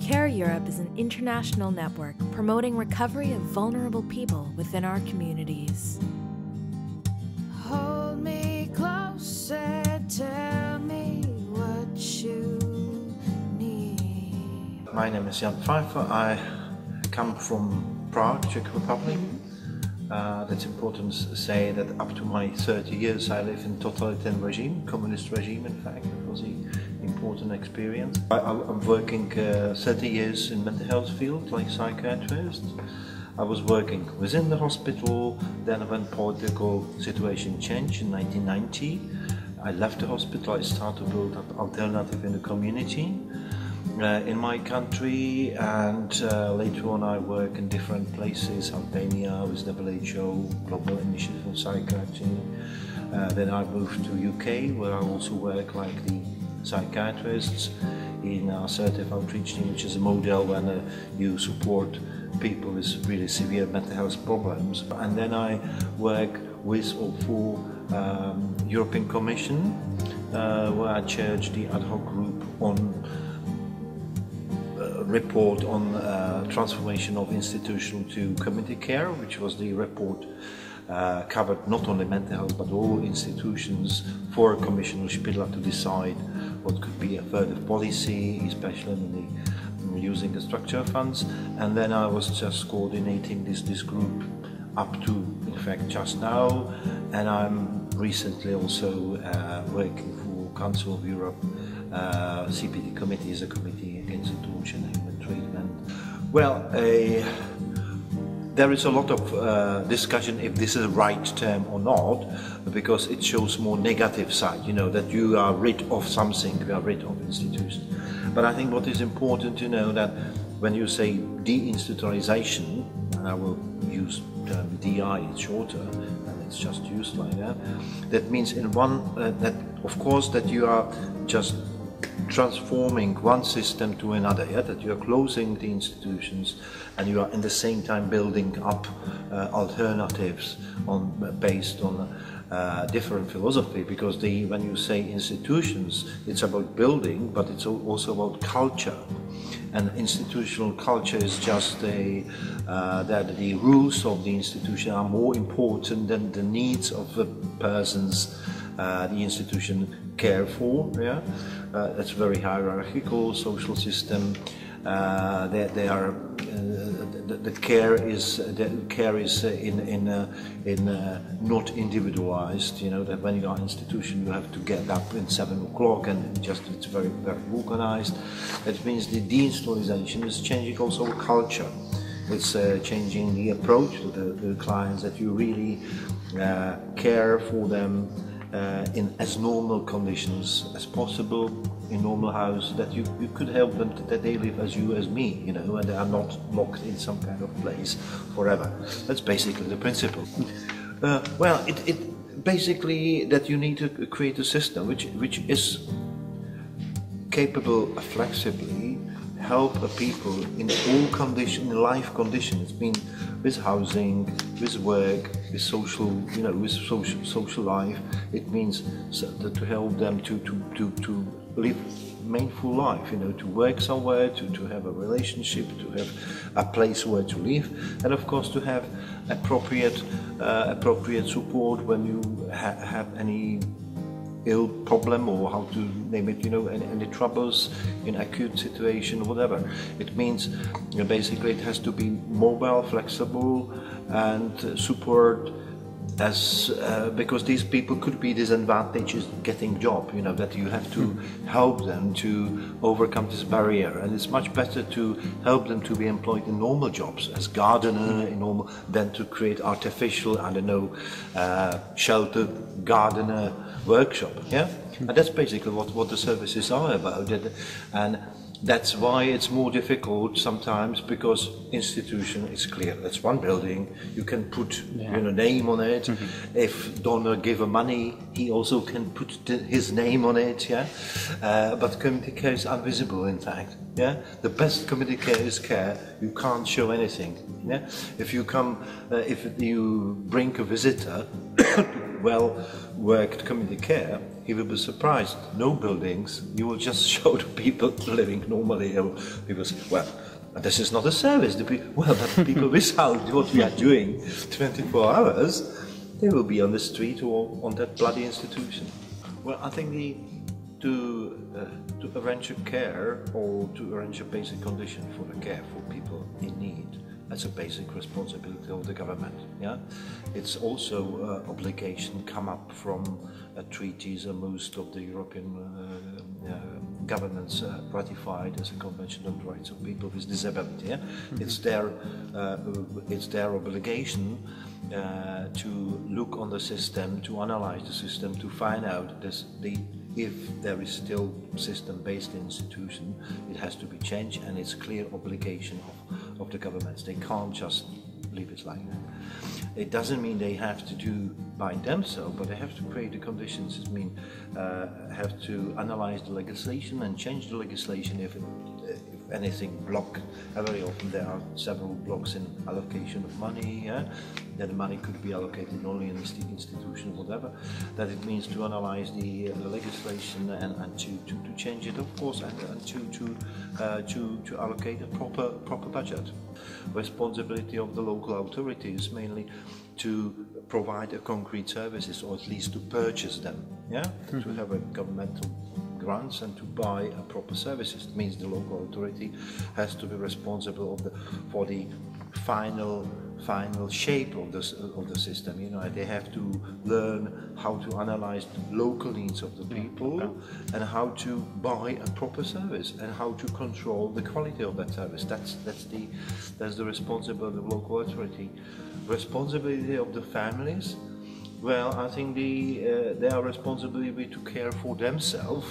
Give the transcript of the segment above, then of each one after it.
Care Europe is an international network promoting recovery of vulnerable people within our communities. Hold me closer, tell me what you need. My name is Jan Pfeiffer. I come from Prague, Czech Republic. That's important to say that up to my 30 years I live in totalitarian regime, communist regime in fact. It was an important experience. I'm working 30 years in mental health field like psychiatrist. I was working within the hospital, then when political situation changed in 1990, I left the hospital, I started to build up alternative in the community. In my country, and later on I work in different places, Albania with WHO, Global Initiative on Psychiatry. Then I moved to UK, where I also work like the psychiatrists in our assertive outreach team, which is a model when you support people with really severe mental health problems. And then I work with or for European Commission, where I chaired the ad hoc group on report on transformation of institutional to community care, which was the report covered not only mental health but all institutions for Commissioner Špidla to decide what could be a further policy, especially in using the structure funds. And then I was just coordinating this group up to, in fact, just now, and I'm recently also working for Council of Europe. CPT committee is a committee against torture and human treatment. Well, there is a lot of discussion if this is the right term or not, because it shows more negative side, you know, that you are rid of something, you are rid of institutions. But I think what is important to know that when you say deinstitutionalisation, and I will use the term DI, it's shorter, and it's just used like that, that means in one, that of course that you are just transforming one system to another, yeah? That you are closing the institutions and you are in the same time building up alternatives based on different philosophy, because when you say institutions, it's about building, but it's also about culture. And institutional culture is just that the rules of the institution are more important than the needs of the persons the institution care for. Yeah, that's a very hierarchical social system. The care is not individualized. You know that when you are an institution, you have to get up at 7 o'clock, and it's very organized. That means the deinstitutionalization is changing also culture. It's changing the approach to the clients, that you really care for them in as normal conditions as possible, in normal house, that you could help them, that they live as you as me, you know, and they are not locked in some kind of place forever. That's basically the principle. Well, it basically that you need to create a system which is capable of flexibly help people in all conditions, in life conditions, mean with housing, with work, with social, you know, with social life. It means to help them to live meaningful life, you know, to work somewhere, to have a relationship, to have a place where to live, and of course to have appropriate support when you have any ill problem, or how to name it, you know, any troubles in acute situation, whatever. It means, you know, basically it has to be mobile, flexible, and support as because these people could be disadvantaged getting job, you know, that you have to help them to overcome this barrier, and it's much better to help them to be employed in normal jobs as gardener in normal than to create artificial, I don't know, sheltered gardener workshop. Yeah, and that's basically what the services are about, and that's why it's more difficult sometimes, because institution is clear. That's one building. You can put you know, name on it. If donor give money, he also can put his name on it. Yeah, but community care is invisible. In fact, yeah, the best community care is care. You can't show anything. Yeah, if you come, if you bring a visitor to well-worked community care, he will be surprised. No buildings. You will just show the people living normally. People say, well, this is not a service. Well, but people without what we are doing 24 hours, they will be on the street or on that bloody institution. Well, I think to arrange a care or to arrange a basic condition for the care for people in need, that's a basic responsibility of the government. Yeah, it's also obligation come up from treaties and most of the European governments ratified as a Convention on the Rights of People with Disability. Yeah? It's their obligation to look on the system, to analyze the system, to find out if there is still system-based institution, it has to be changed, and it's clear obligation of the governments. They can't just leave it like that. It doesn't mean they have to do by themselves, but they have to create the conditions. It means have to analyze the legislation and change the legislation if anything block. Very often there are several blocks in allocation of money. Yeah? That the money could be allocated only in the institution or whatever. That it means to analyze the legislation and to change it, of course, and to allocate a proper budget. Responsibility of the local authorities mainly to provide a concrete services, or at least to purchase them. Yeah, to have a governmental grants and to buy a proper services. It means the local authority has to be responsible for the final shape of the system. You know, they have to learn how to analyze the local needs of the people and how to buy a proper service and how to control the quality of that service. That's the responsibility of the local authority. Responsibility of the families. Well, I think their responsibility to care for themselves,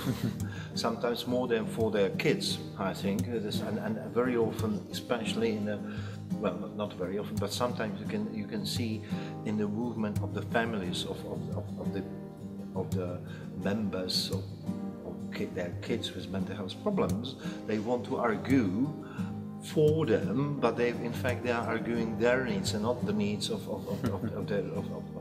sometimes more than for their kids, I think. And very often, especially in the, well, not very often, but sometimes you can see in the movement of the families of the members of their kids with mental health problems, they want to argue for them, but they are arguing their needs and not the needs of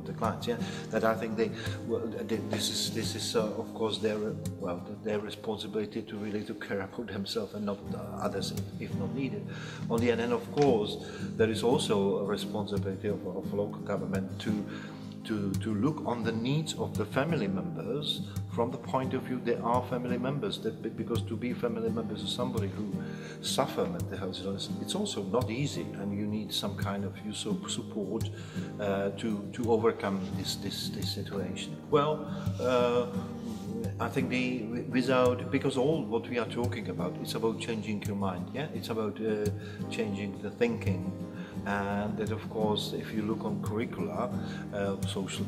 the clients. Yeah, that I think this is of course their responsibility to really to care about themselves and not others if not needed. On the other hand, of course, there is also a responsibility of local government to look on the needs of the family members from the point of view they are family members. Because to be family members of somebody who suffer mental health illness, it's also not easy, and you need some kind of support to overcome this situation. Well, I think because all what we are talking about is about changing your mind. Yeah, it's about changing the thinking. And that, of course, if you look on curricula, social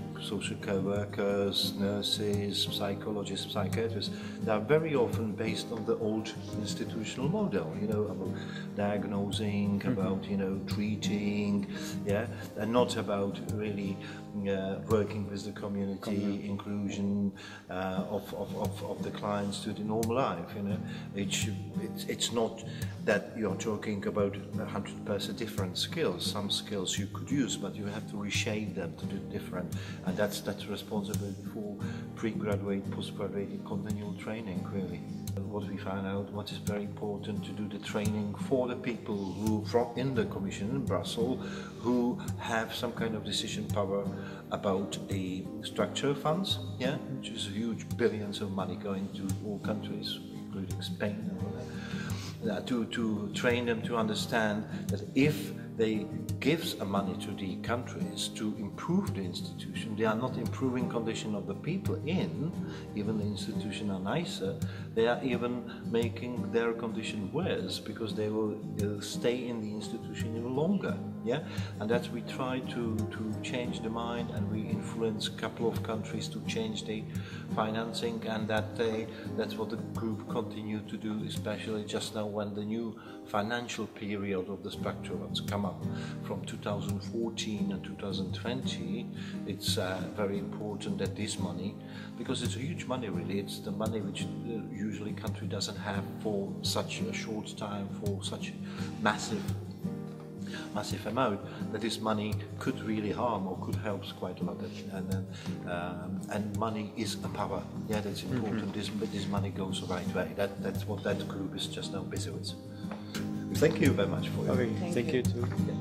care workers, nurses, psychologists, psychiatrists, they are very often based on the old institutional model, you know, about diagnosing, about, you know, treating, yeah, and not about really working with the community, inclusion of the clients to the normal life, you know. It's not that you're talking about 100% different skills. Some skills you could use, but you have to reshape them to do different, and that's responsibility for pre-graduate, postgraduate, continual training, really. What we find out, what is very important, to do the training for the people who, in the Commission in Brussels, who have some kind of decision power about the structure funds, yeah, which is huge billions of money going to all countries, including Spain and all that. To train them to understand that if they give money to the countries to improve the institution, they are not improving condition of the people even the institution are nicer, they are even making their condition worse, because they will stay in the institution even longer. Yeah, and that we try to change the mind, and we influence a couple of countries to change the financing, and that's what the group continue to do, especially just now when the new financial period of the structure funds come up from 2014 and 2020. It's very important that this money, because it's a huge money really, it's the money which usually country doesn't have for such a short time, for such massive massive amount, that this money could really harm or could help quite a lot. And money is a power. Yeah, that's important. But this money goes the right way. That's what that group is just now busy with. Thank you very much for your. Okay, thank you too. Yeah.